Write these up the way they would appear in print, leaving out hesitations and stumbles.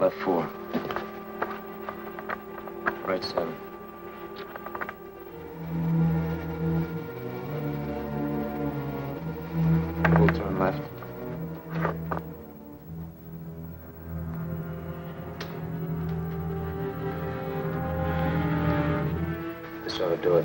Left 4. Right 7. Full turn left. This ought to do it.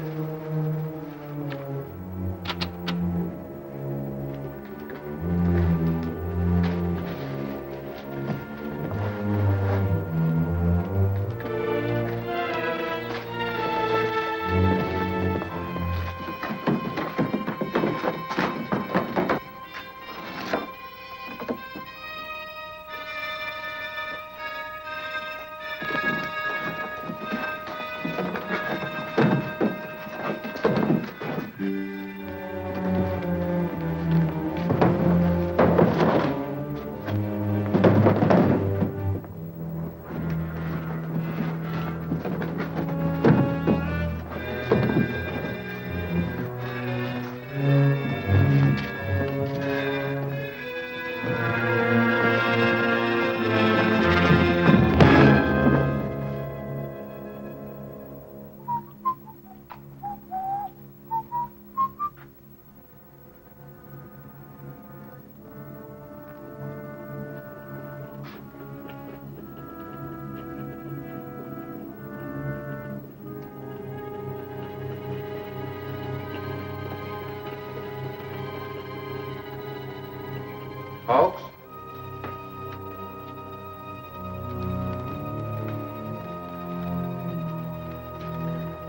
Folks?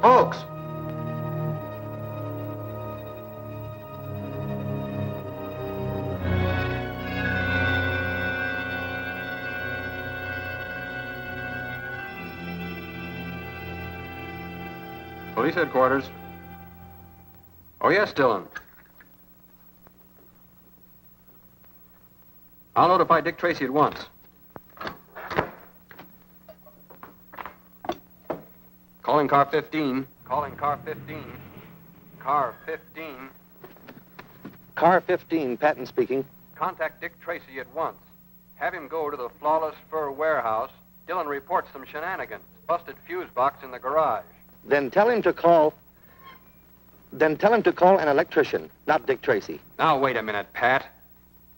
Folks! Police headquarters. Oh, yes, Dillon. I'll notify Dick Tracy at once. Calling car 15. Calling car 15. Car 15. Car 15, Patton speaking. Contact Dick Tracy at once. Have him go to the Flawless Fur Warehouse. Dillon reports some shenanigans. Busted fuse box in the garage. Then tell him to call an electrician, not Dick Tracy. Now, wait a minute, Pat.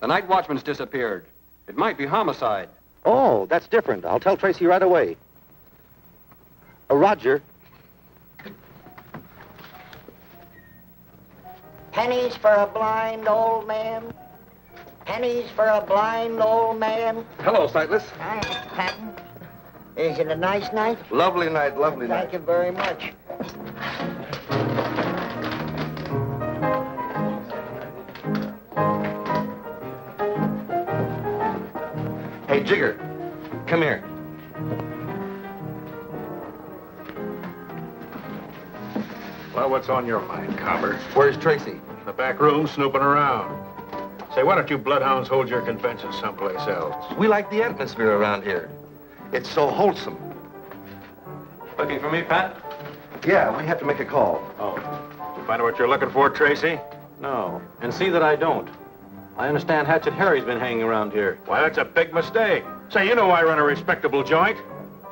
The night watchman's disappeared. It might be homicide. Oh, that's different. I'll tell Tracy right away. Roger. Pennies for a blind old man. Pennies for a blind old man. Hello, Sightless. Hi, Patton. Is it a nice night? Lovely night, lovely night. Thank you very much. Hey, Jigger, come here. Well, what's on your mind, Copper? Where's Tracy? In the back room, snooping around. Say, why don't you bloodhounds hold your convention someplace else? We like the atmosphere around here. It's so wholesome. Looking for me, Pat? Yeah, we have to make a call. Oh. Did you find out what you're looking for, Tracy? No. And see that I don't. I understand Hatchet Harry's been hanging around here. Why, that's a big mistake. Say, you know I run a respectable joint.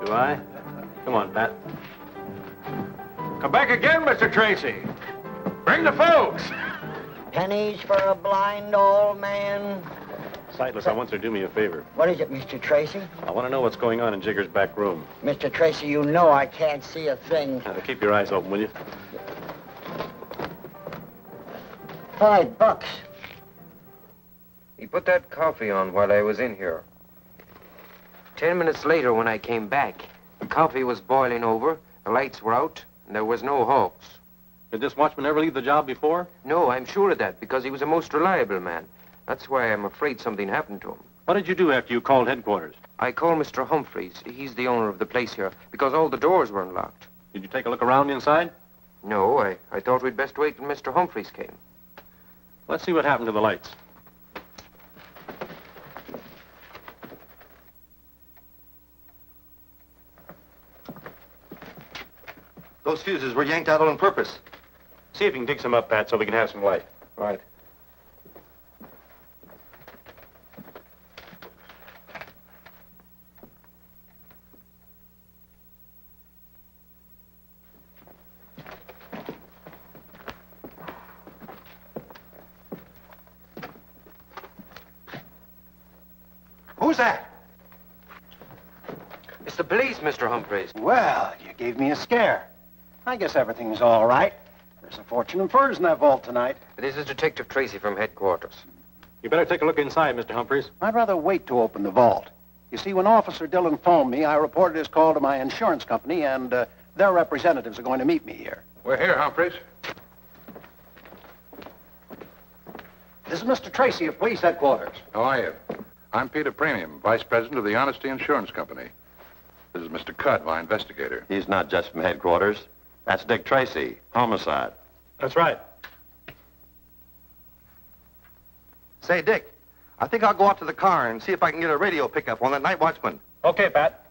Do I? Come on, Pat. Come back again, Mr. Tracy. Bring the folks. Pennies for a blind old man. Sightless, I want you to do me a favor. What is it, Mr. Tracy? I want to know what's going on in Jigger's back room. Mr. Tracy, you know I can't see a thing. Now, keep your eyes open, will you? $5. He put that coffee on while I was in here. 10 minutes later, when I came back, the coffee was boiling over, the lights were out, and there was no hawks. Did this watchman ever leave the job before? No, I'm sure of that, because he was a most reliable man. That's why I'm afraid something happened to him. What did you do after you called headquarters? I called Mr. Humphreys. He's the owner of the place here, because all the doors were unlocked. Did you take a look around inside? No, I thought we'd best wait till Mr. Humphreys came. Let's see what happened to the lights. Those fuses were yanked out on purpose. See if you can dig some up, Pat, so we can have some light. Right. Who's that? It's the police, Mr. Humphreys. Well, you gave me a scare. I guess everything's all right. There's a fortune in furs in that vault tonight. This is Detective Tracy from headquarters. You better take a look inside, Mr. Humphreys. I'd rather wait to open the vault. You see, when Officer Dillon phoned me, I reported his call to my insurance company, and their representatives are going to meet me here. We're here, Humphreys. This is Mr. Tracy of police headquarters. How are you? I'm Peter Premium, Vice President of the Honesty Insurance Company. This is Mr. Cudd, my investigator. He's not just from headquarters. That's Dick Tracy, homicide. That's right. Say, Dick, I think I'll go out to the car and see if I can get a radio pickup on that night watchman. Okay, Pat.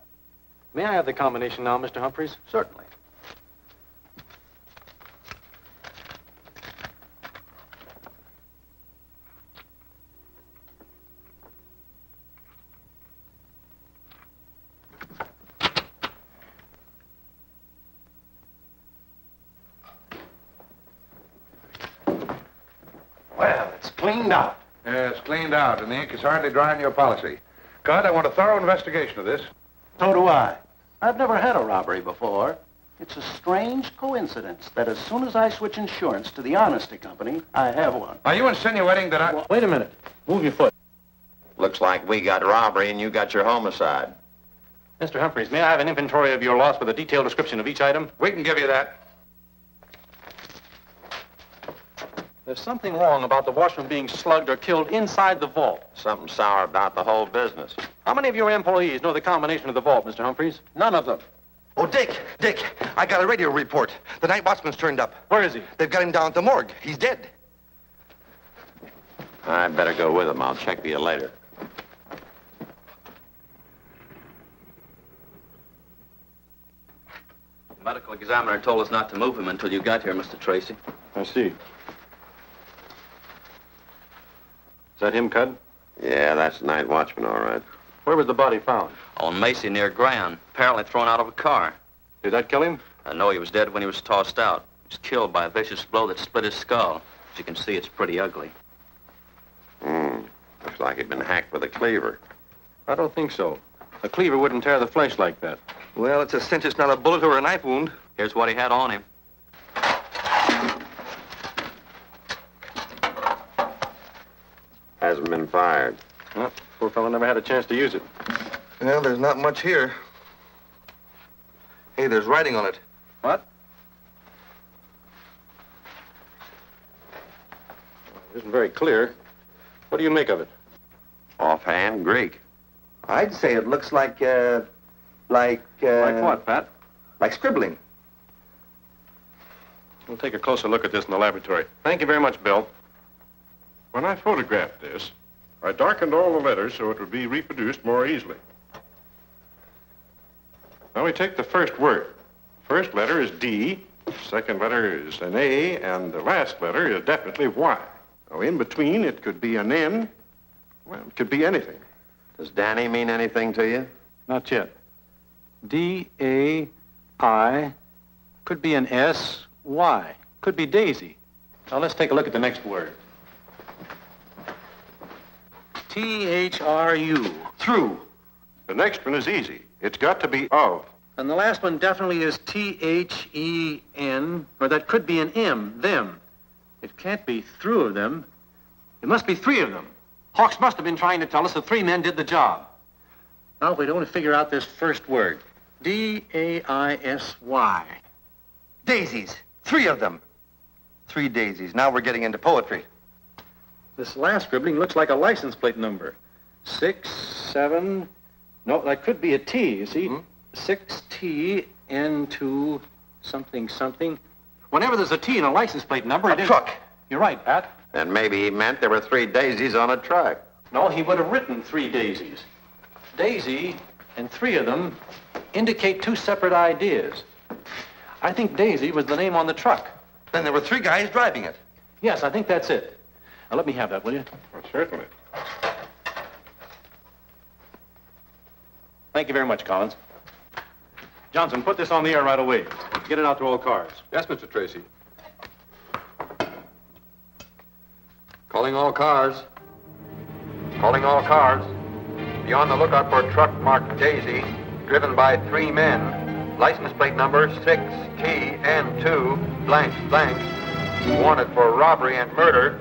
May I have the combination now, Mr. Humphreys? Certainly. Well, it's cleaned out. Yeah, it's cleaned out, and the ink is hardly dry on your policy. Cudd, I want a thorough investigation of this. So do I. I've never had a robbery before. It's a strange coincidence that as soon as I switch insurance to the Honesty Company, I have one. Are you insinuating that I... Wait a minute. Move your foot. Looks like we got robbery and you got your homicide. Mr. Humphreys, may I have an inventory of your loss with a detailed description of each item? We can give you that. There's something wrong about the watchman being slugged or killed inside the vault. Something sour about the whole business. How many of your employees know the combination of the vault, Mr. Humphreys? None of them. Oh, Dick, I got a radio report. The night watchman's turned up. Where is he? They've got him down at the morgue. He's dead. I'd better go with him. I'll check with you later. The medical examiner told us not to move him until you got here, Mr. Tracy. I see. Is that him, Cudd? Yeah, that's the night watchman, all right. Where was the body found? On Macy near Grand, apparently thrown out of a car. Did that kill him? I know he was dead when he was tossed out. He was killed by a vicious blow that split his skull. As you can see, it's pretty ugly. Looks like he'd been hacked with a cleaver. I don't think so. A cleaver wouldn't tear the flesh like that. Well, it's a cinch it's not a bullet or a knife wound. Here's what he had on him. Hasn't been fired. Well, poor fellow never had a chance to use it. Well, there's not much here. Hey, there's writing on it. What? It isn't very clear. What do you make of it? Offhand, Greek. I'd say it looks like Like what, Pat? like scribbling. We'll take a closer look at this in the laboratory. Thank you very much, Bill. When I photographed this, I darkened all the letters so it would be reproduced more easily. Now we take the first word. First letter is D, second letter is an A, and the last letter is definitely Y. Now in between, it could be an N. Well, it could be anything. Does Danny mean anything to you? Not yet. D-A-I. Could be an S-Y. Could be Daisy. Now let's take a look at the next word. T-H-R-U. Through. The next one is easy. It's got to be of. And the last one definitely is T-H-E-N, or that could be an M, them. It can't be through of them. It must be three of them. Hawks must have been trying to tell us that three men did the job. Now, if we'd only figure out this first word. D-A-I-S-Y. Daisies. 3 of them. 3 daisies. Now we're getting into poetry. This last scribbling looks like a license plate number. 6, 7... No, that could be a T, you see? 6T, N2, something, something. Whenever there's a T in a license plate number, A truck. You're right, Pat. Then maybe he meant there were 3 daisies on a truck. No, he would have written 3 daisies. Daisy and 3 of them indicate 2 separate ideas. I think Daisy was the name on the truck. Then there were 3 guys driving it. Yes, I think that's it. Now, let me have that, will you? Well, certainly. Thank you very much, Collins. Johnson, put this on the air right away. Get it out to all cars. Yes, Mr. Tracy. Calling all cars. Calling all cars. Be on the lookout for a truck marked Daisy, driven by 3 men. License plate number 6TN2 blank blank. Wanted for robbery and murder.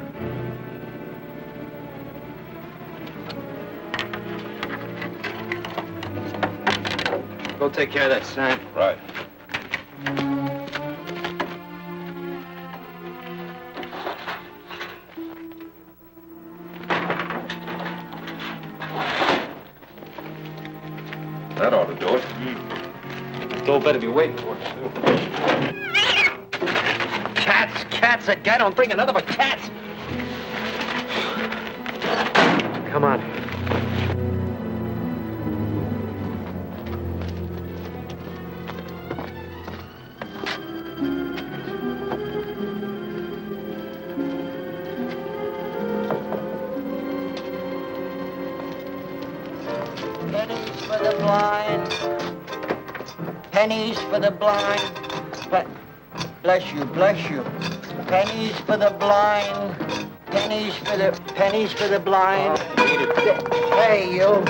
Go take care of that sign. Right. That ought to do it. Joe better be waiting for us, too. Cats again. Don't bring another but cats. Come on. Pennies for the blind. Pennies for the blind. Bless you, bless you. Pennies for the blind. Pennies for the blind. Hey, you.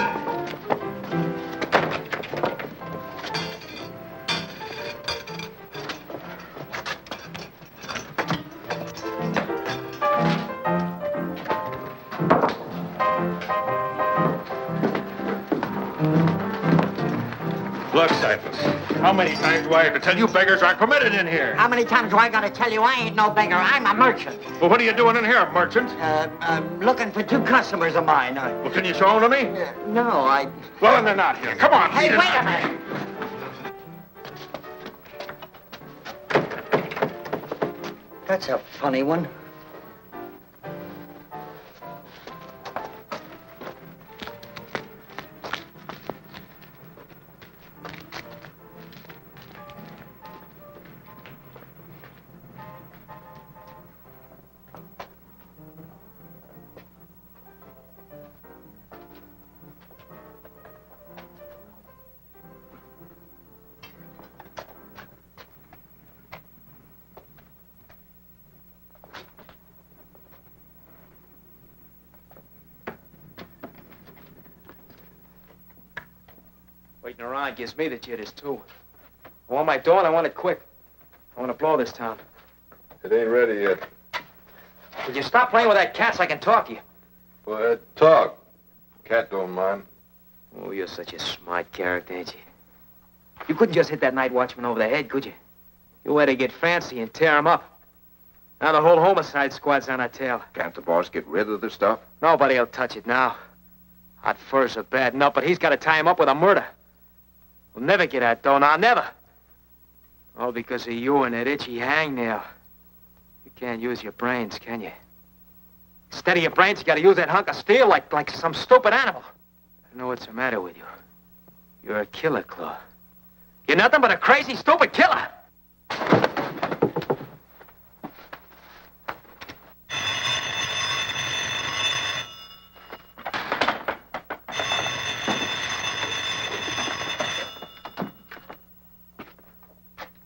Look, Cypress, how many times do I have to tell you beggars aren't permitted in here? How many times do I gotta tell you I ain't no beggar? I'm a merchant. Well, what are you doing in here, merchant? I'm looking for 2 customers of mine. Well, can you show them to me? No, I... Well, then they're not here. Come on, Hey, beat it wait a out. minute. That's a funny one. Waiting around gives me the jitters, too. I want my dough and I want it quick. I want to blow this town. It ain't ready yet. Would you stop playing with that cat so I can talk to you? Well, talk. Cat don't mind. Oh, you're such a smart character, ain't you? You couldn't just hit that night watchman over the head, could you? You had to get fancy and tear him up. Now the whole homicide squad's on our tail. Can't the boss get rid of the stuff? Nobody'll touch it now. Hot furs are bad enough, but he's got to tie him up with a murder. We'll never get that dough now, never. All because of you and that itchy hangnail. You can't use your brains, can you? Instead of your brains, you got to use that hunk of steel like some stupid animal. I know what's the matter with you. You're a killer, Claw. You're nothing but a crazy, stupid killer.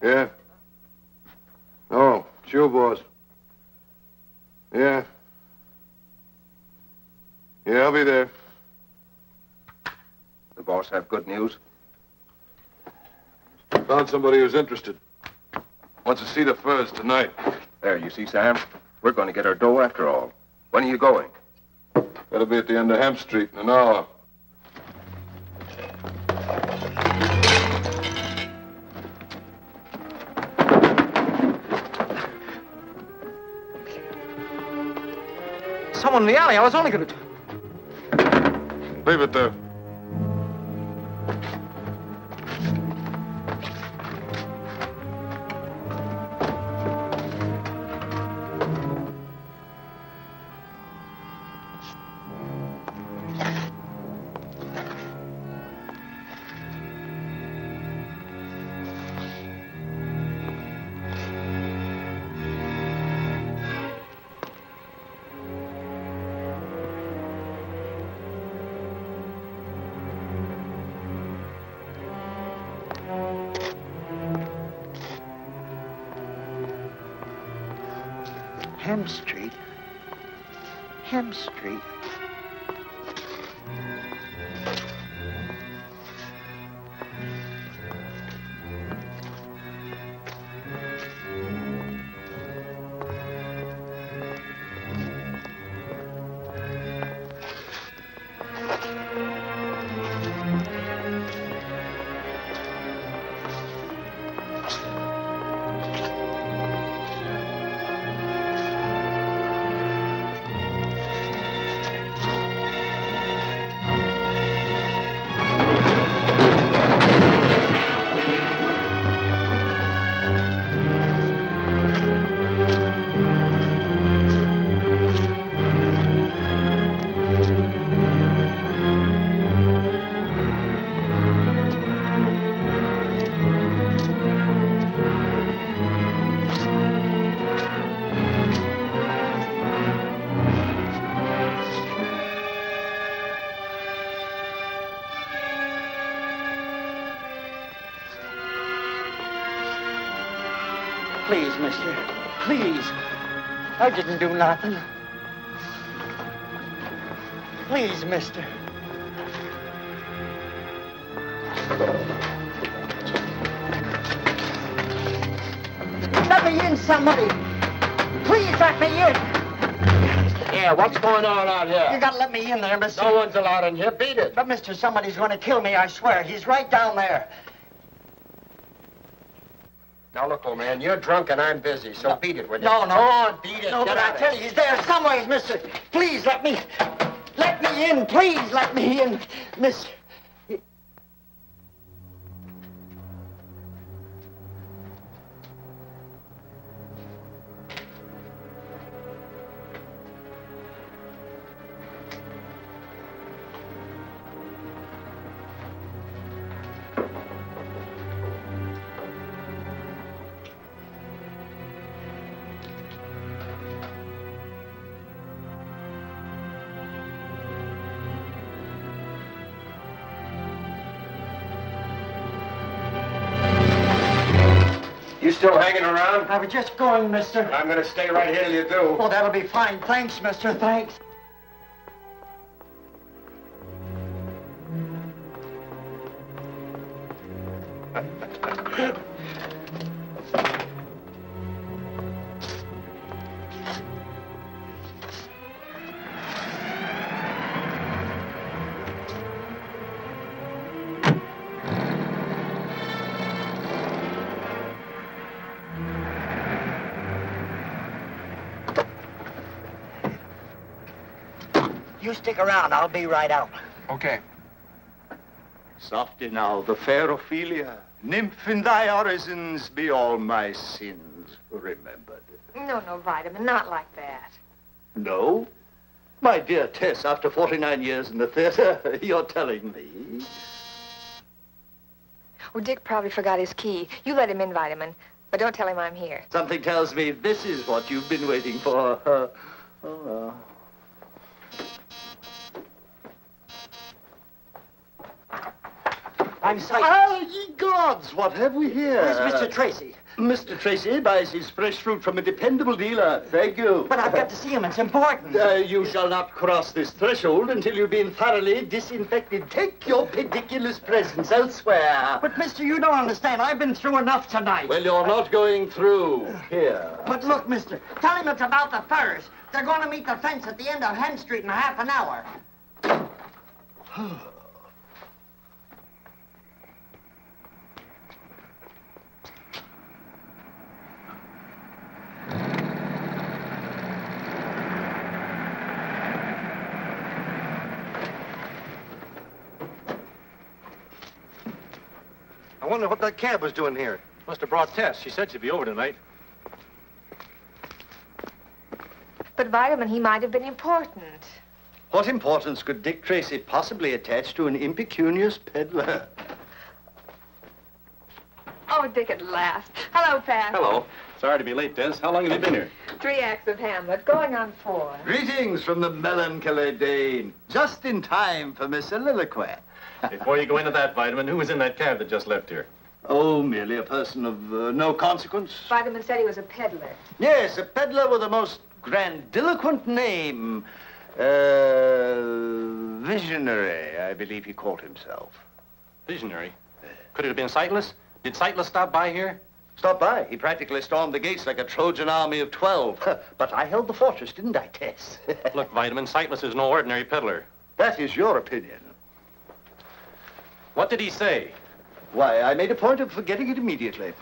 Yeah. Oh, sure, boss. Yeah. Yeah, I'll be there. The boss have good news? Found somebody who's interested. Wants to see the furs tonight. There, you see, Sam? We're going to get our dough after all. When are you going? That'll be at the end of Hemp Street in an hour. Someone in the alley. I was only going to... Leave it there. Hemp Street. Hemp Street. Please, mister. Please. I didn't do nothing. Please, mister. Let me in, somebody. Please let me in. Yeah, what's going on out here? You gotta let me in there, mister. No one's allowed in here. Beat it. But, mister, somebody's gonna kill me, I swear. He's right down there. Now, look, old man, you're drunk and I'm busy, so beat it, will you? No. Come on, beat it. No, Get but I out tell you, he's there somewhere, mister. Please let me in. Please let me in, mister. You still hanging around? I was just going, mister. I'm gonna stay right here till you do. Oh, that'll be fine. Thanks, mister. Thanks. You stick around. I'll be right out. Okay. Softy now, the fair Ophelia. Nymph in thy orisons be all my sins remembered. No, Vitamin, not like that. No? My dear Tess, after 49 years in the theater, you're telling me. Oh, Dick probably forgot his key. You let him in, Vitamin, but don't tell him I'm here. Something tells me this is what you've been waiting for. Oh. I'm sight. Oh, ye gods, what have we here? Where's Mr. Tracy? Mr. Tracy buys his fresh fruit from a dependable dealer. Thank you. But I've got to see him. It's important. You shall not cross this threshold until you've been thoroughly disinfected. Take your pediculous presence elsewhere. But, mister, you don't understand. I've been through enough tonight. Well, you're not going through. Here. But look, mister, tell him it's about the furs. They're going to meet the fence at the end of Hen Street in half an hour. I wonder what that cab was doing here. Must have brought Tess. She said she'd be over tonight. But, Vitamin, he might have been important. What importance could Dick Tracy possibly attach to an impecunious peddler? Oh, Dick at last. Hello, Pat. Hello. Sorry to be late, Tess. How long have you been here? 3 acts of Hamlet, going on 4. Greetings from the melancholy Dane. Just in time for Miss Soliloquy. Before you go into that, Vitamin, who was in that cab that just left here? Oh, merely a person of no consequence. Vitamin said he was a peddler. Yes, a peddler with a most grandiloquent name. Visionary, I believe he called himself. Visionary? Could it have been Sightless? Did Sightless stop by here? Stop by. He practically stormed the gates like a Trojan army of 12. But I held the fortress, didn't I, Tess? Look, Vitamin, Sightless is no ordinary peddler. That is your opinion. What did he say? Why, I made a point of forgetting it immediately.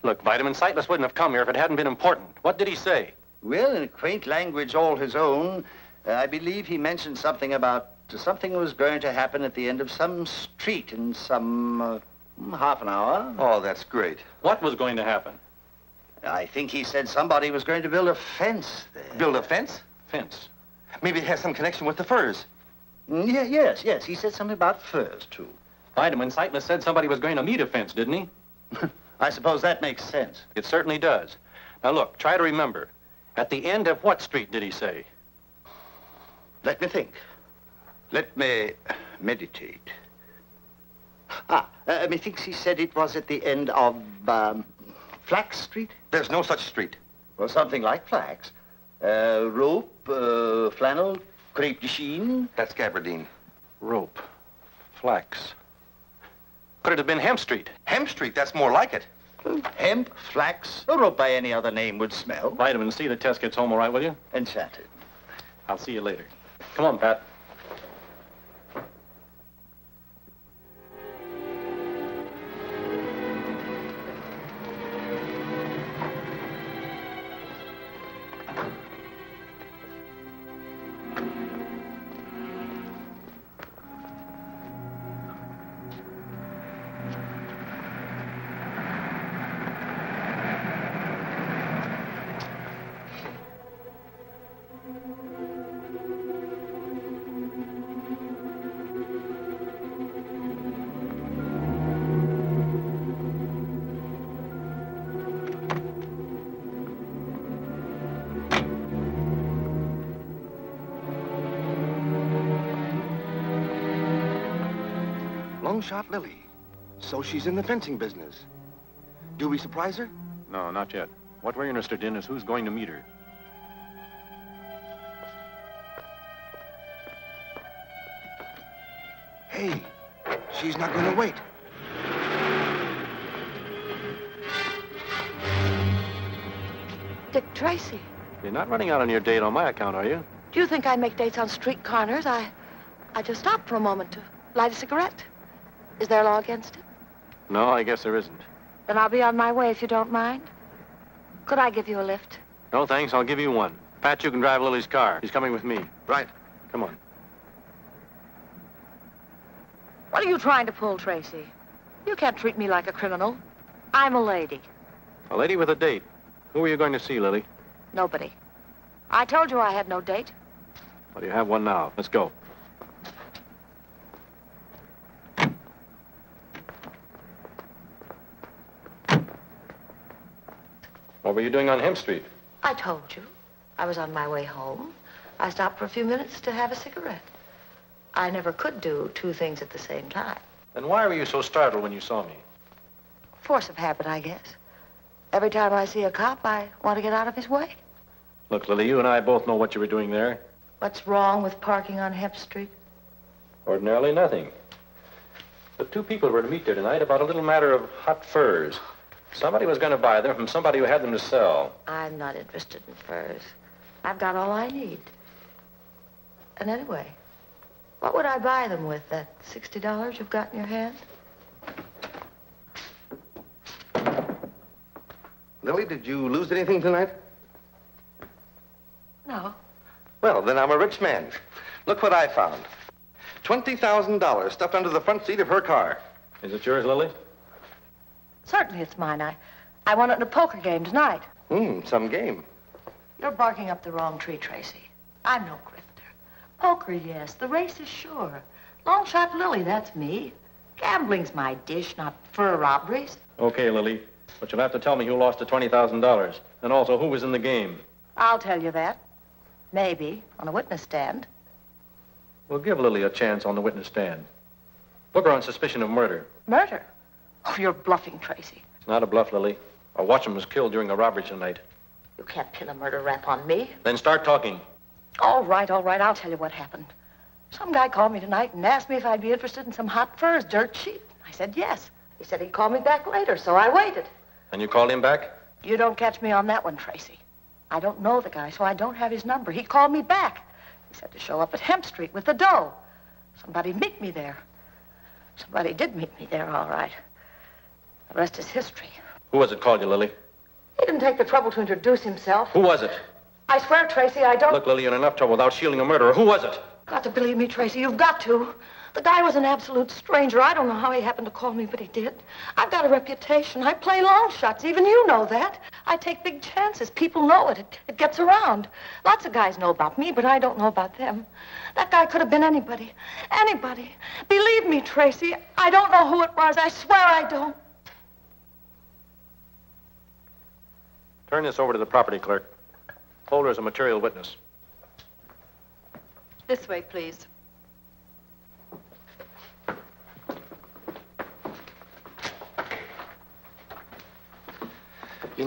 Look, Vitamin, Sightless wouldn't have come here if it hadn't been important. What did he say? Well, in a quaint language all his own, I believe he mentioned something about something was going to happen at the end of some street in some half an hour. Oh, that's great. What was going to happen? I think he said somebody was going to build a fence there. Build a fence? Fence. Maybe it has some connection with the furs. Yes. He said something about furs, too. Vitamin, Sightless said somebody was going to meet a fence, didn't he? I suppose that makes sense. It certainly does. Now, look, try to remember. At the end of what street did he say? Let me think. Let me meditate. Methinks he said it was at the end of Flax Street? There's no such street. Well, something like flax. Rope, flannel, crepe de chine. That's gabardine. Rope. Flax. Could it have been Hemp Street? Hemp Street, that's more like it. Hemp, flax, a rope by any other name would smell. Vitamin C, the test gets home all right, will you? Enchanted. I'll see you later. Come on, Pat. Long shot Lily. So she's in the fencing business. Do we surprise her? No, not yet. What we're interested in is who's going to meet her. Hey, she's not going to wait. Dick Tracy. You're not running out on your date on my account, are you? Do you think I make dates on street corners? I just stopped for a moment to light a cigarette. Is there a law against it? No, I guess there isn't. Then I'll be on my way if you don't mind. Could I give you a lift? No, thanks. I'll give you one. Pat, you can drive Lily's car. She's coming with me. Right. Come on. What are you trying to pull, Tracy? You can't treat me like a criminal. I'm a lady. A lady with a date. Who are you going to see, Lily? Nobody. I told you I had no date. Well, you have one now. Let's go. What were you doing on Hemp Street? I told you. I was on my way home. I stopped for a few minutes to have a cigarette. I never could do two things at the same time. Then why were you so startled when you saw me? Force of habit, I guess. Every time I see a cop, I want to get out of his way. Look, Lily, you and I both know what you were doing there. What's wrong with parking on Hemp Street? Ordinarily nothing. But two people were to meet there tonight about a little matter of hot furs. Somebody was going to buy them from somebody who had them to sell. I'm not interested in furs. I've got all I need. And anyway, what would I buy them with, that $60 you've got in your hand? Lily, did you lose anything tonight? No. Well, then I'm a rich man. Look what I found. $20,000 stuffed under the front seat of her car. Is it yours, Lily? Certainly it's mine. I won it in a poker game tonight. Some game. You're barking up the wrong tree, Tracy. I'm no grifter. Poker, yes. The race is sure. Long shot Lily, that's me. Gambling's my dish, not fur robberies. Okay, Lily. But you'll have to tell me who lost the $20,000. And also who was in the game. I'll tell you that. Maybe, on a witness stand. We'll give Lily a chance on the witness stand. Book her on suspicion of murder. Murder? Oh, you're bluffing, Tracy. It's not a bluff, Lily. A watchman was killed during a robbery tonight. You can't pin a murder rap on me. Then start talking. All right. I'll tell you what happened. Some guy called me tonight and asked me if I'd be interested in some hot furs, dirt cheap. I said yes. He said he'd call me back later, so I waited. And you called him back? You don't catch me on that one, Tracy. I don't know the guy, so I don't have his number. He called me back. He said to show up at Hemp Street with the dough. Somebody'd meet me there. Somebody did meet me there, all right. The rest is history. Who was it called you, Lily? He didn't take the trouble to introduce himself. Who was it? I swear, Tracy, I don't... Look, Lily, you're in enough trouble without shielding a murderer. Who was it? Got to believe me, Tracy. You've got to. The guy was an absolute stranger. I don't know how he happened to call me, but he did. I've got a reputation. I play long shots. Even you know that. I take big chances. People know it. It gets around. Lots of guys know about me, but I don't know about them. That guy could have been anybody. Anybody. Believe me, Tracy, I don't know who it was. I swear I don't. Turn this over to the property clerk. Hold her as a material witness. This way, please.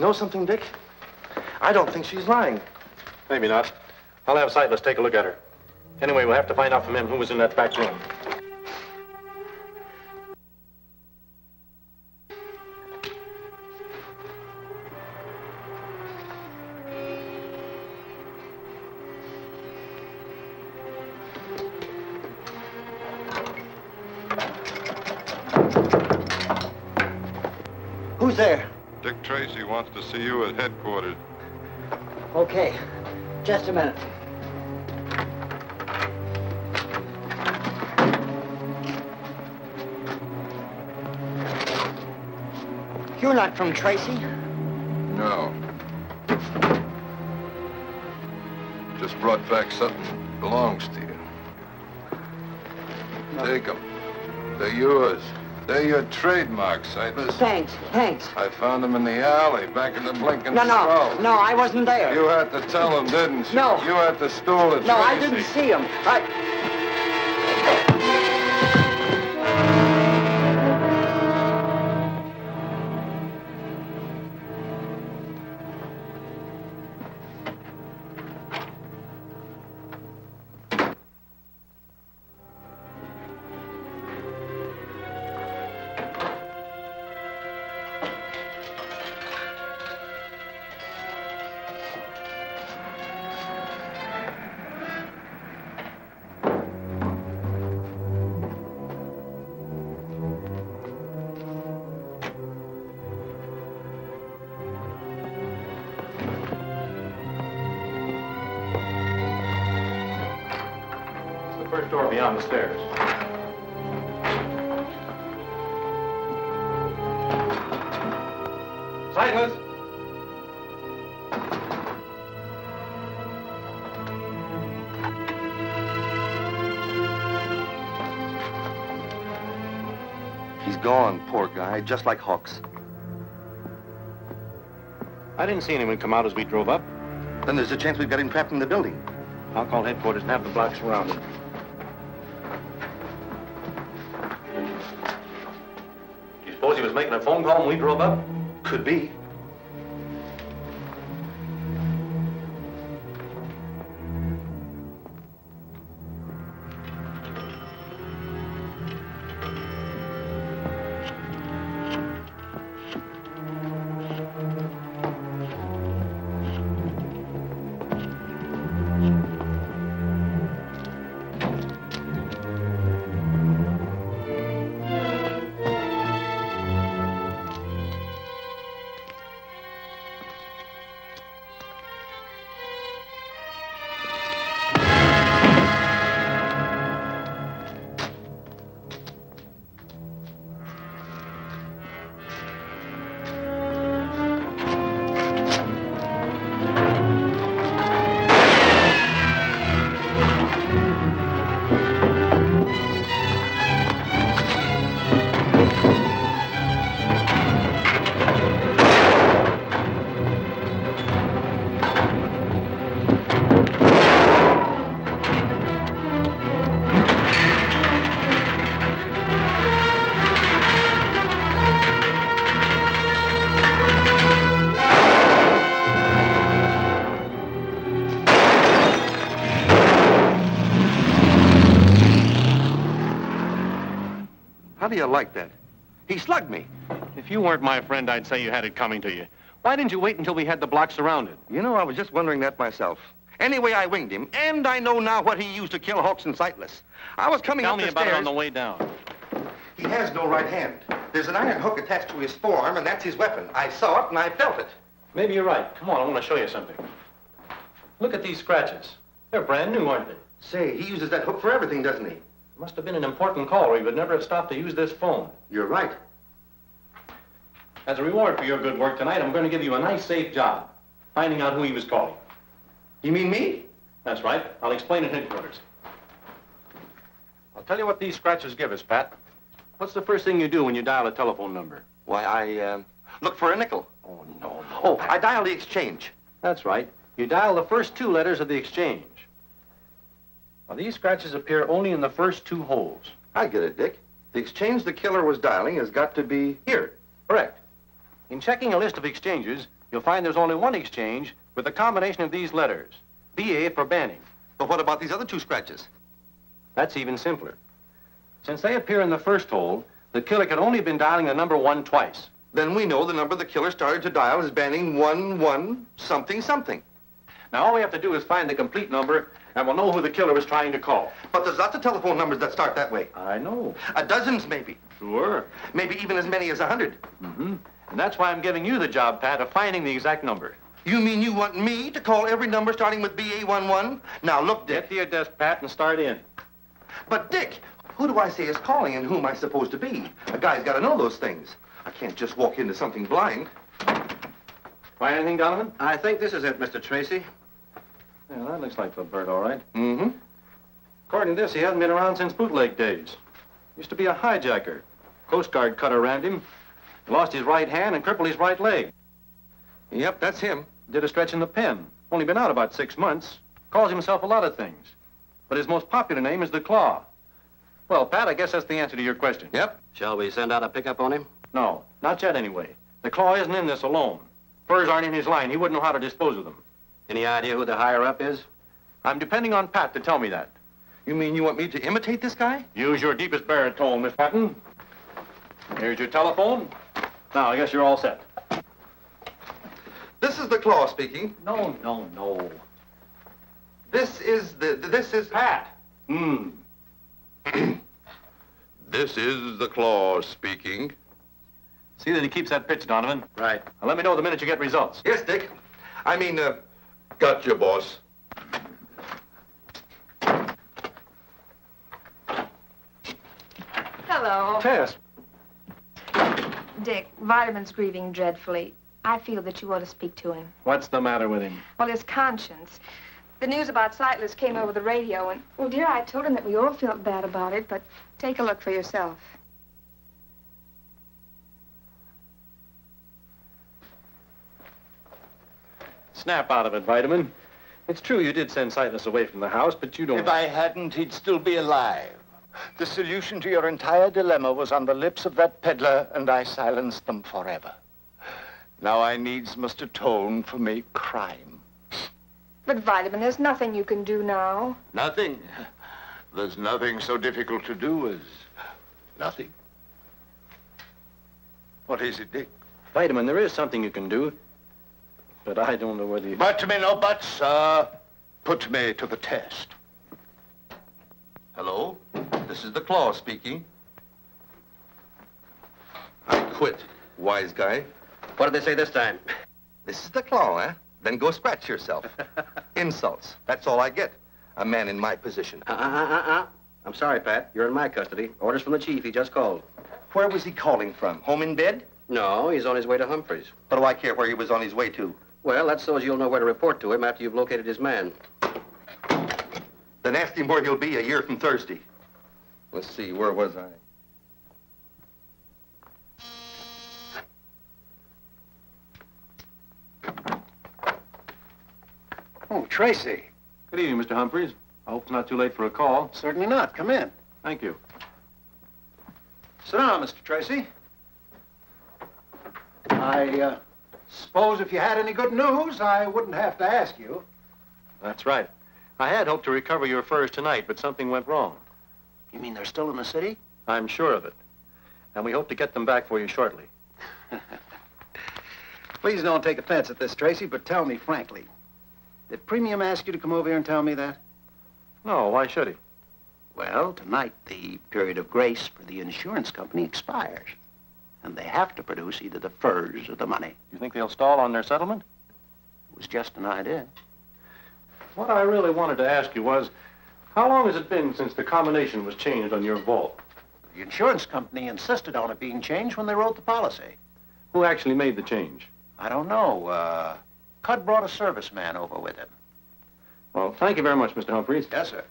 know something, Dick? I don't think she's lying. Maybe not. I'll have Sightless take a look at her. Anyway, we'll have to find out from him who was in that back room. Who's there? Dick Tracy wants to see you at headquarters. Okay, just a minute. You're not from Tracy? No. Just brought back something that belongs to you. Take them. They're yours. They're your trademark, Sightless. Thanks. I found them in the alley, back in the blinking No, skull. no, I wasn't there. You had to tell them, didn't you? No. You had to stool at No, I Tracy. didn't see him. First door beyond the stairs. Sightless! He's gone, poor guy, just like Hawks. I didn't see anyone come out as we drove up. Then there's a chance we've got him trapped in the building. I'll call headquarters and have the block surrounded. Do you suppose he was making a phone call when we drove up? Could be. How do you like that? He slugged me. If you weren't my friend, I'd say you had it coming to you. Why didn't you wait until we had the block surrounded? You know, I was just wondering that myself. Anyway, I winged him, and I know now what he used to kill Hawks and Sightless. I was coming up the stairs. Tell me about it on the way down. He has no right hand. There's an iron hook attached to his forearm, and that's his weapon. I saw it, and I felt it. Maybe you're right. Come on, I want to show you something. Look at these scratches. They're brand new, aren't they? Say, he uses that hook for everything, doesn't he? Must have been an important call, or he would never have stopped to use this phone. You're right. As a reward for your good work tonight, I'm going to give you a nice, safe job, finding out who he was calling. You mean me? That's right. I'll explain at headquarters. I'll tell you what these scratches give us, Pat. What's the first thing you do when you dial a telephone number? Why, I look for a nickel. Oh, no. Oh, I dial the exchange. That's right. You dial the first two letters of the exchange. Now, these scratches appear only in the first two holes. I get it, Dick. The exchange the killer was dialing has got to be here. Correct. In checking a list of exchanges, you'll find there's only one exchange with a combination of these letters. BA for banning. But what about these other two scratches? That's even simpler. Since they appear in the first hole, the killer could only have been dialing the number 1 twice. Then we know the number the killer started to dial is banning 11 something something. Now, all we have to do is find the complete number, and we'll know who the killer was trying to call. But there's lots of telephone numbers that start that way. I know. Dozens, maybe. Sure. Maybe even as many as 100. Mm-hmm. And that's why I'm giving you the job, Pat, of finding the exact number. You mean you want me to call every number starting with BA11? Now, look, Dick. Get to your desk, Pat, and start in. But, Dick, who do I say is calling and who am I supposed to be? A guy's got to know those things. I can't just walk into something blind. Find anything, Donovan? I think this is it, Mr. Tracy. Yeah, that looks like the Byrd, all right. Mm-hmm. According to this, he hasn't been around since bootleg days. Used to be a hijacker. Coast Guard cutter rammed him. Lost his right hand and crippled his right leg. Yep, that's him. Did a stretch in the pen. Only been out about 6 months. Calls himself a lot of things. But his most popular name is the Claw. Well, Pat, I guess that's the answer to your question. Yep. Shall we send out a pickup on him? No, not yet anyway. The Claw isn't in this alone. Furs aren't in his line. He wouldn't know how to dispose of them. Any idea who the higher-up is? I'm depending on Pat to tell me that. You mean you want me to imitate this guy? Use your deepest baritone, Miss Patton. Here's your telephone. Now, I guess you're all set. This is the Claw speaking. No. This is Pat. This is the Claw speaking. See that he keeps that pitch, Donovan. Right. Now, let me know the minute you get results. Yes, Dick. I mean, Gotcha, boss. Hello. Tess. Dick, Vitamin's grieving dreadfully. I feel that you ought to speak to him. What's the matter with him? Well, his conscience. The news about Sightless came over the radio, and, well, dear, I told him that we all felt bad about it, but take a look for yourself. Snap out of it, Vitamin. It's true you did send Sightless away from the house, but you don't... If I hadn't, he'd still be alive. The solution to your entire dilemma was on the lips of that peddler, and I silenced them forever. Now I needs must atone for my crime. But, Vitamin, there's nothing you can do now. Nothing. There's nothing so difficult to do as nothing. What is it, Dick? Vitamin, there is something you can do, but I don't know whether you... But me no buts, sir. Put me to the test. hello? This is the Claw speaking. I quit, wise guy. What did they say this time? This is the Claw, eh? Then go scratch yourself. Insults. That's all I get. A man in my position. I'm sorry, Pat. You're in my custody. Orders from the chief. He just called. Where was he calling from? Home in bed? No, he's on his way to Humphreys. What do I care where he was on his way to? Well, that's so as you'll know where to report to him after you've located his man. Then ask him where he'll be a year from Thursday. Let's see, where was I? Oh, Tracy. Good evening, Mr. Humphreys. I hope it's not too late for a call. Certainly not. Come in. Thank you. Sit down, Mr. Tracy. I suppose if you had any good news, I wouldn't have to ask you. That's right. I had hoped to recover your furs tonight, but something went wrong. You mean they're still in the city? I'm sure of it. And we hope to get them back for you shortly. Please don't take offense at this, Tracy, but tell me frankly. Did Premium ask you to come over here and tell me that? No, why should he? Well, tonight the period of grace for the insurance company expires. And they have to produce either the furs or the money. You think they'll stall on their settlement? It was just an idea. What I really wanted to ask you was, how long has it been since the combination was changed on your vault? The insurance company insisted on it being changed when they wrote the policy. Who actually made the change? I don't know. Cud brought a serviceman over with him. Well, thank you very much, Mr. Humphreys. Yes, sir.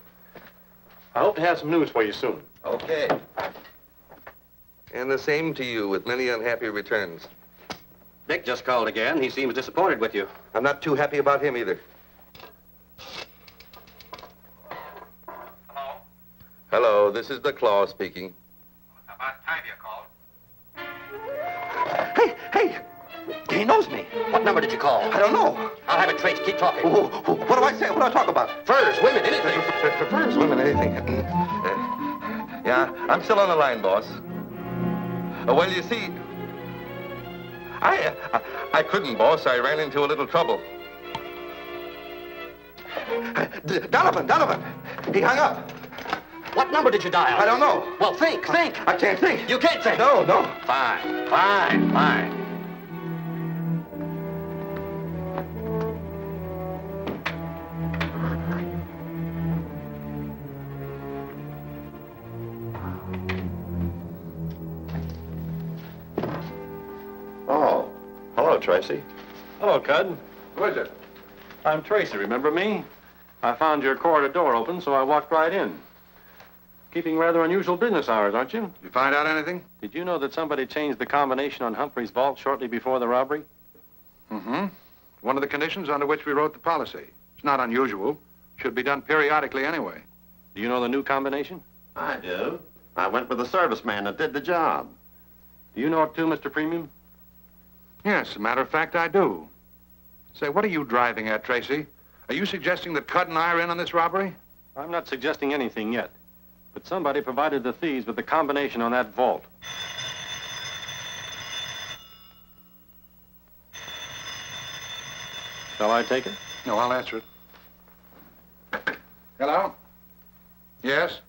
I hope to have some news for you soon. Okay. And the same to you, with many unhappy returns. Dick just called again. He seems disappointed with you. I'm not too happy about him either. Hello? Hello, this is the Claw speaking. About time you called. Hey! He knows me. What number did you call? I don't know. I'll have it traced. Keep talking. What do I say? What do I talk about? Furs, women, anything. Furs, women, anything. Yeah, I'm still on the line, boss. Well, you see, I couldn't, boss. I ran into a little trouble. Donovan. He hung up. What number did you dial? I don't know. Well, think. I can't think. You can't think. No. Fine. Oh, hello, Tracy. Hello, Cud. Who is it? I'm Tracy, remember me? I found your corridor door open, so I walked right in. Keeping rather unusual business hours, aren't you? You find out anything? Did you know that somebody changed the combination on Humphrey's vault shortly before the robbery? Mm-hmm. One of the conditions under which we wrote the policy. It's not unusual. Should be done periodically anyway. Do you know the new combination? I do. I went with the serviceman that did the job. Do you know it too, Mr. Premium? Yes, as a matter of fact, I do. Say, what are you driving at, Tracy? Are you suggesting that Cud and I are in on this robbery? I'm not suggesting anything yet, but somebody provided the thieves with the combination on that vault. Shall I take it? No, I'll answer it. Hello? Yes?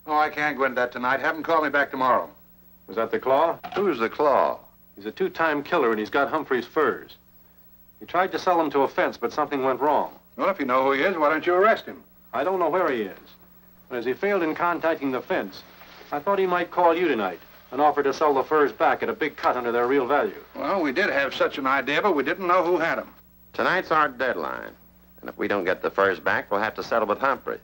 Oh, I can't go into that tonight. Have him call me back tomorrow. Was that the Claw? Who's the Claw? He's a two-time killer, and he's got Humphrey's furs. He tried to sell them to a fence, but something went wrong. Well, if you know who he is, why don't you arrest him? I don't know where he is. But as he failed in contacting the fence, I thought he might call you tonight and offer to sell the furs back at a big cut under their real value. Well, we did have such an idea, but we didn't know who had them. Tonight's our deadline. And if we don't get the furs back, we'll have to settle with Humphreys.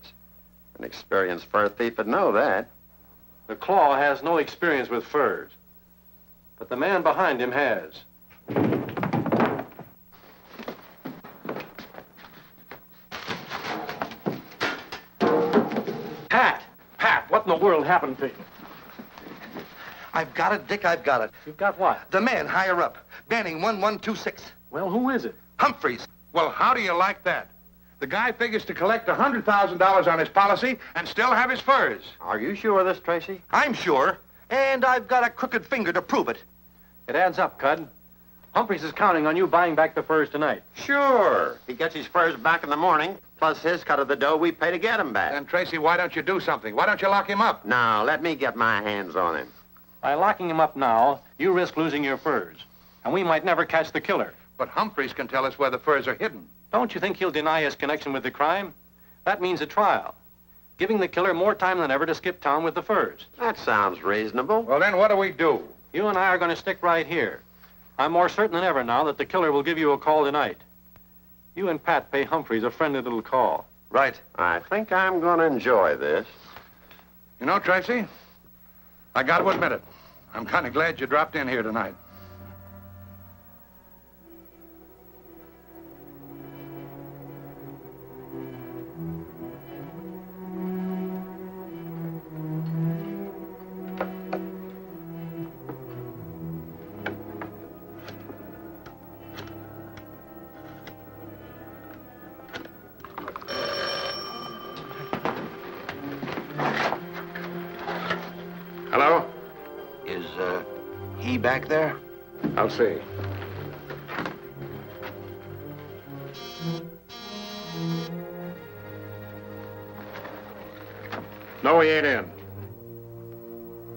An experienced fur thief would know that. The Claw has no experience with furs, but the man behind him has. Pat, what in the world happened to you? I've got it, Dick, I've got it. You've got what? The man higher up, Banning 1126. Well, who is it? Humphreys. Well, how do you like that? The guy figures to collect $100,000 on his policy and still have his furs. Are you sure of this, Tracy? I'm sure, and I've got a crooked finger to prove it. It adds up, Cud. Humphreys is counting on you buying back the furs tonight. Sure. He gets his furs back in the morning, plus his cut of the dough we pay to get him back. Then, Tracy, why don't you do something? Why don't you lock him up? Now, let me get my hands on him. By locking him up now, you risk losing your furs, and we might never catch the killer. But Humphreys can tell us where the furs are hidden. Don't you think he'll deny his connection with the crime? That means a trial, giving the killer more time than ever to skip town with the furs. That sounds reasonable. Well, then what do we do? You and I are going to stick right here. I'm more certain than ever now that the killer will give you a call tonight. You and Pat pay Humphreys a friendly little call. Right. I think I'm going to enjoy this. You know, Tracy, I got to admit it. I'm kind of glad you dropped in here tonight. Hello? Is, he back there? I'll see. No, he ain't in.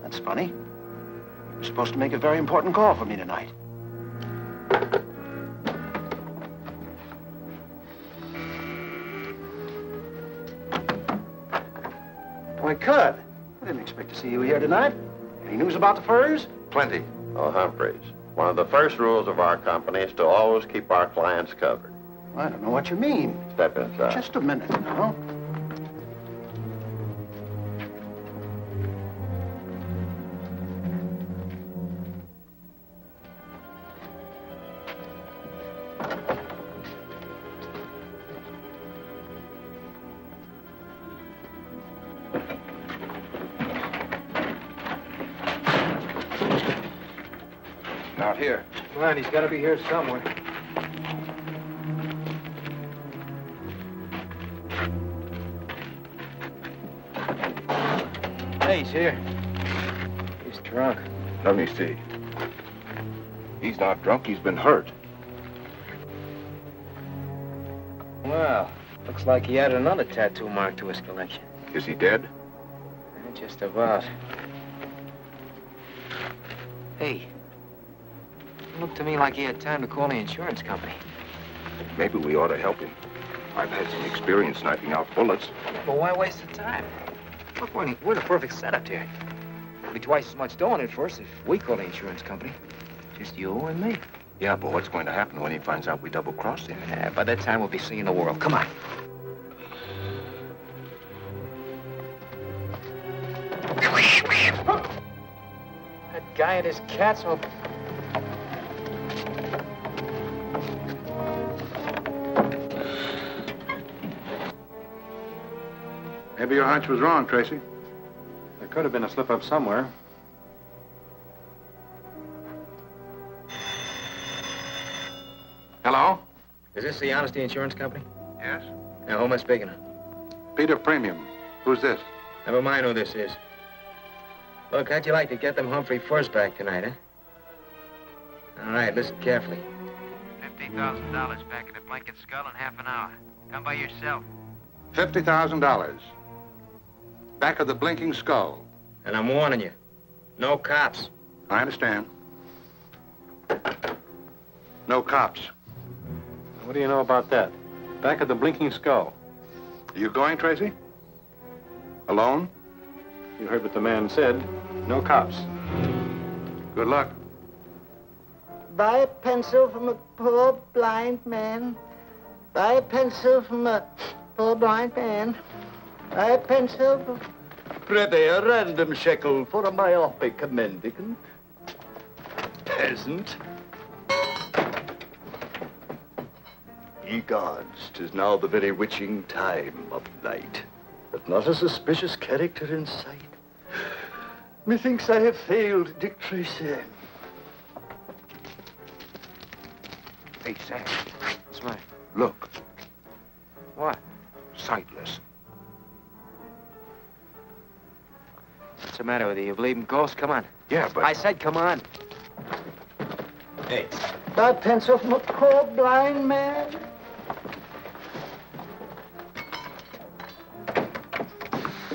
That's funny. You were supposed to make a very important call for me tonight. Why, Cud, I didn't expect to see you here tonight. Any news about the furs? Plenty. Oh, Humphreys, one of the first rules of our company is to always keep our clients covered. I don't know what you mean. Step inside. Just a minute now. Out here. Come on, he's got to be here somewhere. Hey, he's here. He's drunk. Let me see. He's not drunk, he's been hurt. Well, looks like he added another tattoo mark to his collection. Is he dead? Just about. Hey, it looked to me like he had time to call the insurance company. Maybe we ought to help him. I've had some experience sniping out bullets. Well, why waste the time? Look, we're the perfect setup here. There'll be twice as much dough in it for us if we call the insurance company. Just you and me. Yeah, but what's going to happen when he finds out we double-crossed him? Yeah, by that time we'll be seeing the world. Come on. That guy and his cats will... Maybe your hunch was wrong, Tracy. There could have been a slip-up somewhere. Hello? Is this the Honesty Insurance Company? Yes? Now, who am I speaking to? Peter Premium. Who's this? Never mind who this is. Look, how'd you like to get them Humphrey furs back tonight, huh? All right, listen carefully. $50,000 back at the Blanket Skull in half an hour. Come by yourself. $50,000. Back of the Blinking Skull. And I'm warning you, no cops. I understand. No cops. What do you know about that? Back of the Blinking Skull. Are you going, Tracy? Alone? You heard what the man said. No cops. Good luck. Buy a pencil from a poor blind man. Buy a pencil from a poor blind man. Buy a pencil from... Prithee, a random shekel for a myopic mendicant. Peasant. Ye gods, 'tis now the very witching time of night, but not a suspicious character in sight. Methinks I have failed Dick Tracy. Hey, Sam. What's mine? Look. What? Sightless. What's the matter with you? You believe in ghosts? Come on. Yeah, but... I said come on. Hey. Buy a pencil from a poor blind man.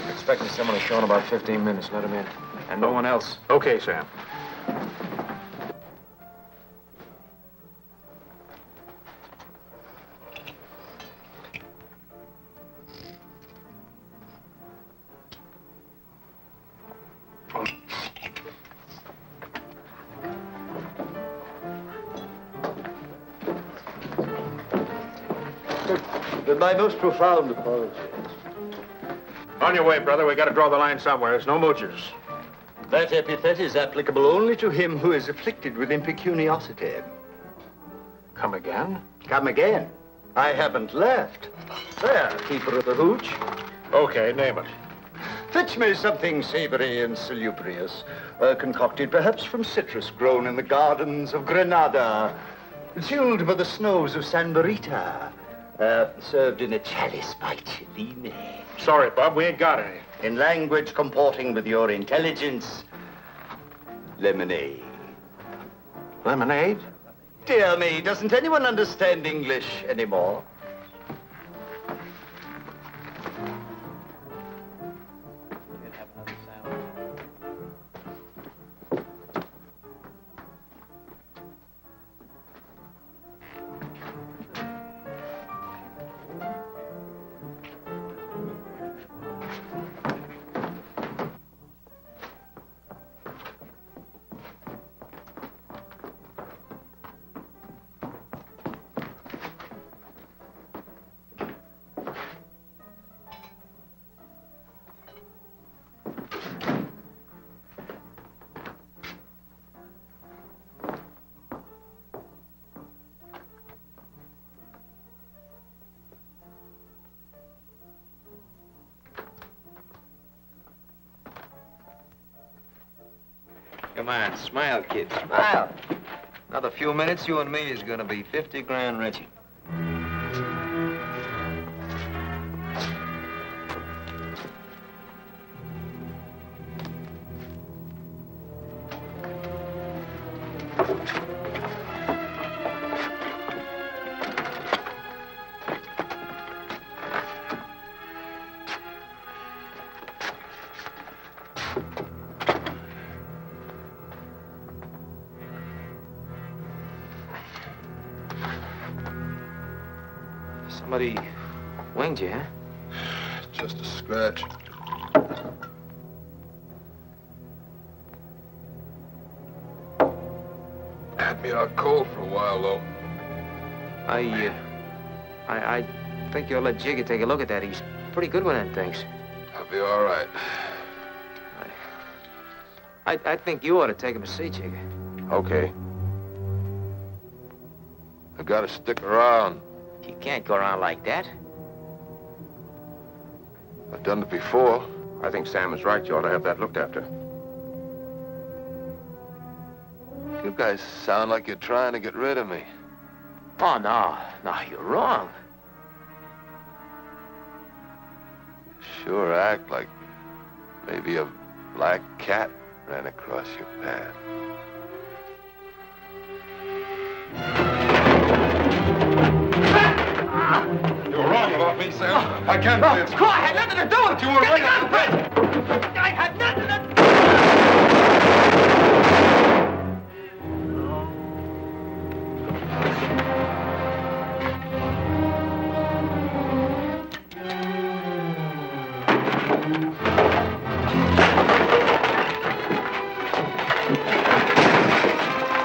Expecting someone to show in about 15 minutes. Let him in. And no one else. Okay, Sam. With my most profound apologies. On your way, brother. We got to draw the line somewhere. There's no moochers. That epithet is applicable only to him who is afflicted with impecuniosity. Come again? Come again. I haven't left. There, keeper of the hooch. Okay, name it. Fetch me something savory and salubrious, concocted perhaps from citrus grown in the gardens of Granada, chilled by the snows of San Barita, served in a chalice by Cellini. Sorry, Bob, we ain't got any. In language comporting with your intelligence, lemonade. Lemonade? Dear me, doesn't anyone understand English anymore? Come on, smile, kid, smile. Another few minutes, you and me is gonna be 50 grand richer. Somebody winged you, huh? Just a scratch. Had me out cold for a while, though. I think you'll let Jiggy take a look at that. He's pretty good with them things. I'll be all right. I think you ought to take him to see Jiggy. Okay. I gotta stick around. You can't go around like that. I've done it before. I think Sam is right. You ought to have that looked after. You guys sound like you're trying to get rid of me. Oh, no. No, you're wrong. Sure act like maybe a black cat ran across your path. You were wrong about me, Sam. I can't say it's... Claw, I had nothing to do with it. You were right. I had nothing to do.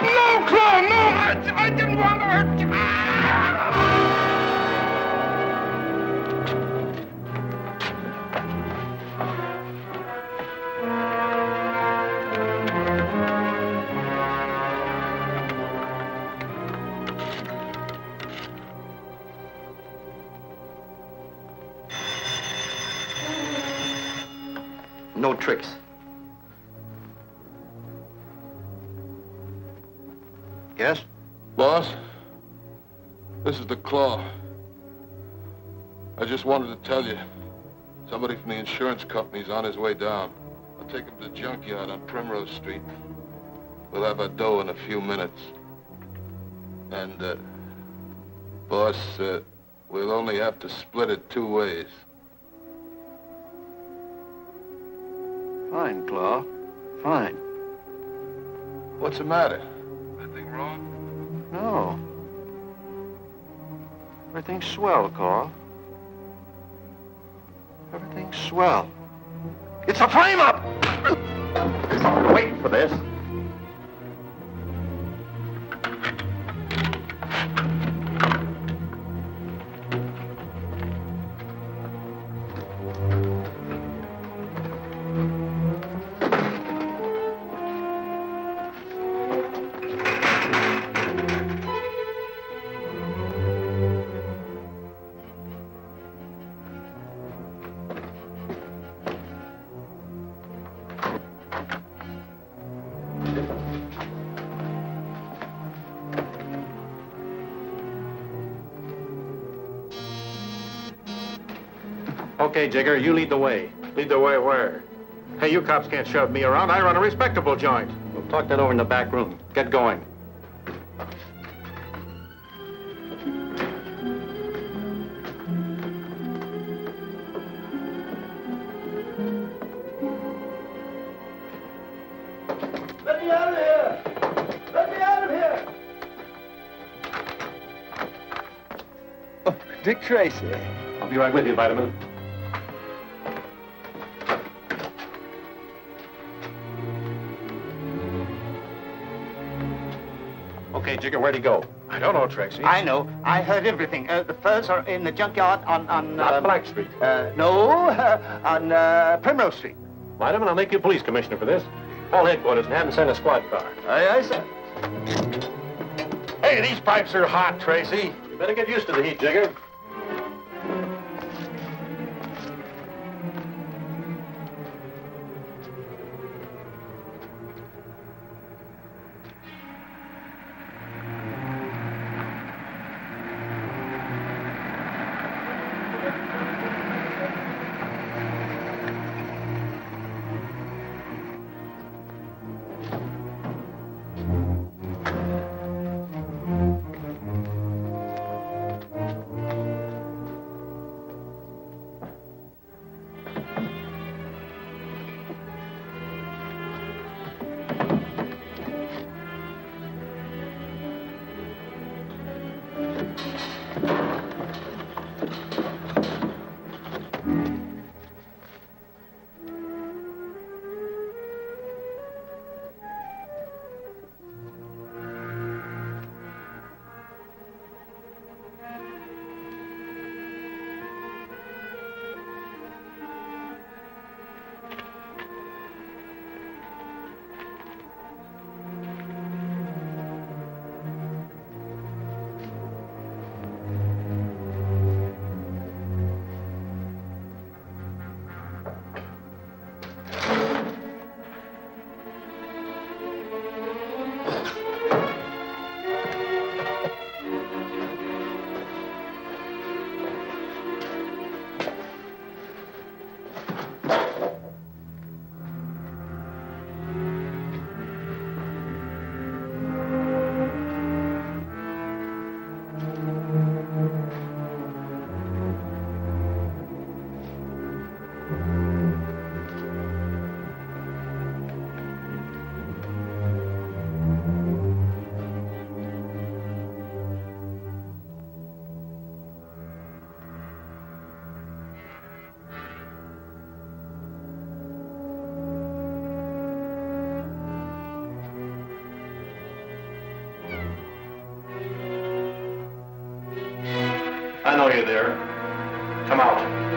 No, Claw, no! I didn't want to hurt you. No tricks. Yes? Boss, this is the Claw. I just wanted to tell you, somebody from the insurance company's on his way down. I'll take him to the junkyard on Primrose Street. We'll have our dough in a few minutes. And, boss, we'll only have to split it 2 ways. Fine, Claw. Fine. What's the matter? Anything wrong? No. Everything's swell, Claw. Everything's swell. It's a frame-up! Wait for this. Okay, Jigger, you lead the way. Lead the way where? Hey, you cops can't shove me around. I run a respectable joint. We'll talk that over in the back room. Get going. Let me out of here! Let me out of here! Oh, Dick Tracy. I'll be right with you, Vitamin. Okay, Jigger, where'd he go? I don't know, Tracy. I know. I heard everything. The furs are in the junkyard on Not Black Street. No, on Primrose Street. Vitamin, I'll make you police commissioner for this. Call headquarters and have them send a squad car. Aye, aye, sir. Hey, these pipes are hot, Tracy. You better get used to the heat, Jigger. Okay there. Come out.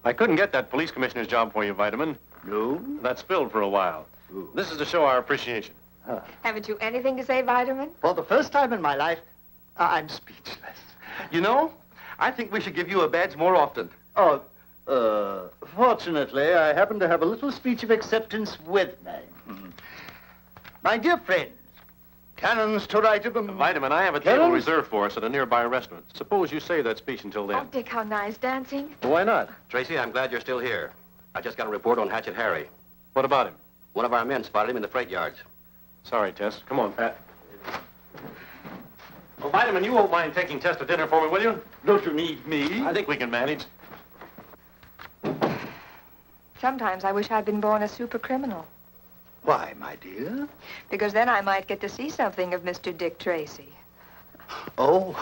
I couldn't get that police commissioner's job for you, Vitamin. No? That's filled for a while. Ooh. This is to show our appreciation. Haven't you anything to say, Vitamin? For the first time in my life, I'm speechless. You know, I think we should give you a badge more often. Oh, fortunately, I happen to have a little speech of acceptance with me. My dear friends, cannons to right of them. Vitamin, I have a table reserved for us at a nearby restaurant. Suppose you save that speech until then. Oh, Dick, how nice dancing. Well, why not? Tracy, I'm glad you're still here. I just got a report on Hatchet Harry. What about him? One of our men spotted him in the freight yards. Sorry, Tess. Come on, Pat. Well, Vitamin, you won't mind taking Tess to dinner for me, will you? Don't you need me? I think we can manage. Sometimes I wish I'd been born a super criminal. Why, my dear? Because then I might get to see something of Mr. Dick Tracy. Oh,